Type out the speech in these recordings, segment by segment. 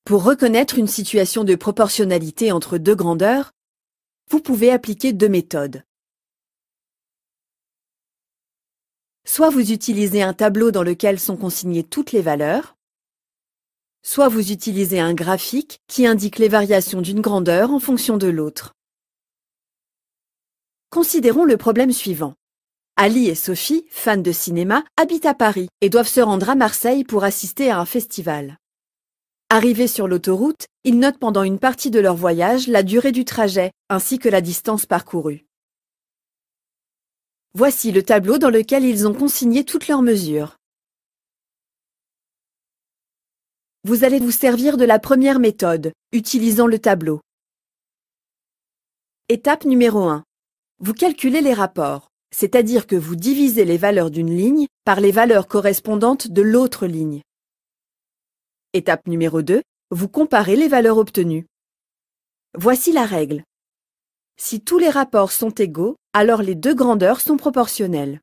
Pour reconnaître une situation de proportionnalité entre deux grandeurs, vous pouvez appliquer deux méthodes. Soit vous utilisez un tableau dans lequel sont consignées toutes les valeurs, soit vous utilisez un graphique qui indique les variations d'une grandeur en fonction de l'autre. Considérons le problème suivant. Ali et Sophie, fans de cinéma, habitent à Paris et doivent se rendre à Marseille pour assister à un festival. Arrivés sur l'autoroute, ils notent pendant une partie de leur voyage la durée du trajet ainsi que la distance parcourue. Voici le tableau dans lequel ils ont consigné toutes leurs mesures. Vous allez vous servir de la première méthode, utilisant le tableau. Étape numéro 1. Vous calculez les rapports, c'est-à-dire que vous divisez les valeurs d'une ligne par les valeurs correspondantes de l'autre ligne. Étape numéro 2. Vous comparez les valeurs obtenues. Voici la règle. Si tous les rapports sont égaux, alors les deux grandeurs sont proportionnelles.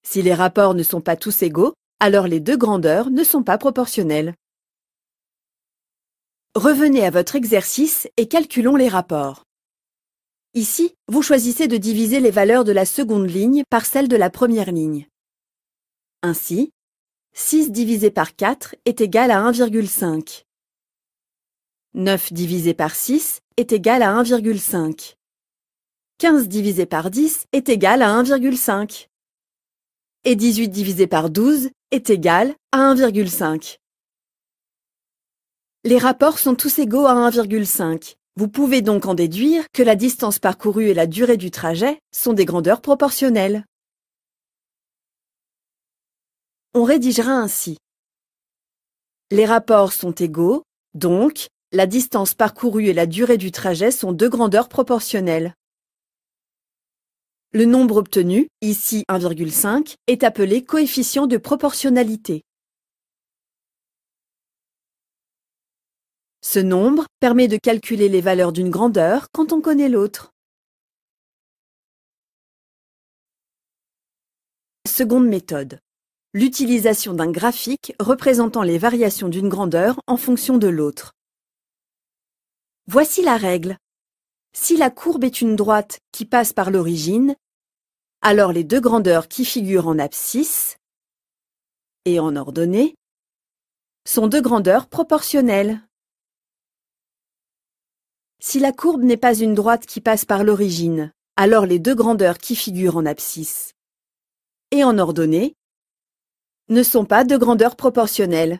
Si les rapports ne sont pas tous égaux, alors les deux grandeurs ne sont pas proportionnelles. Revenez à votre exercice et calculons les rapports. Ici, vous choisissez de diviser les valeurs de la seconde ligne par celles de la première ligne. Ainsi, 6 divisé par 4 est égal à 1,5. 9 divisé par 6 est égal à 1,5. 15 divisé par 10 est égal à 1,5. Et 18 divisé par 12 est égal à 1,5. Les rapports sont tous égaux à 1,5. Vous pouvez donc en déduire que la distance parcourue et la durée du trajet sont des grandeurs proportionnelles. On rédigera ainsi. Les rapports sont égaux, donc la distance parcourue et la durée du trajet sont deux grandeurs proportionnelles. Le nombre obtenu, ici 1,5, est appelé coefficient de proportionnalité. Ce nombre permet de calculer les valeurs d'une grandeur quand on connaît l'autre. Seconde méthode. L'utilisation d'un graphique représentant les variations d'une grandeur en fonction de l'autre. Voici la règle. Si la courbe est une droite qui passe par l'origine, alors les deux grandeurs qui figurent en abscisse et en ordonnée sont deux grandeurs proportionnelles. Si la courbe n'est pas une droite qui passe par l'origine, alors les deux grandeurs qui figurent en abscisse et en ordonnée ne sont pas de grandeurs proportionnelles.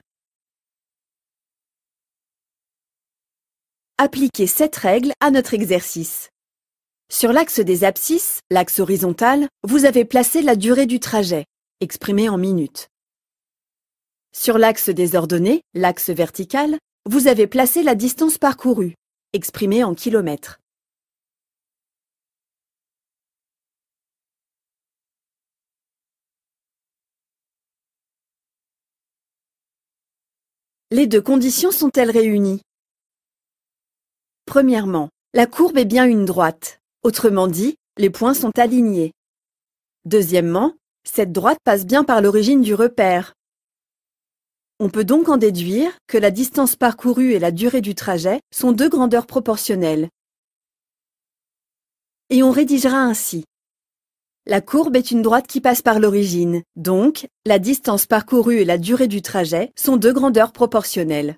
Appliquez cette règle à notre exercice. Sur l'axe des abscisses, l'axe horizontal, vous avez placé la durée du trajet, exprimée en minutes. Sur l'axe des ordonnées, l'axe vertical, vous avez placé la distance parcourue, exprimée en kilomètres. Les deux conditions sont-elles réunies? Premièrement, la courbe est bien une droite. Autrement dit, les points sont alignés. Deuxièmement, cette droite passe bien par l'origine du repère. On peut donc en déduire que la distance parcourue et la durée du trajet sont deux grandeurs proportionnelles. Et on rédigera ainsi. La courbe est une droite qui passe par l'origine, donc la distance parcourue et la durée du trajet sont deux grandeurs proportionnelles.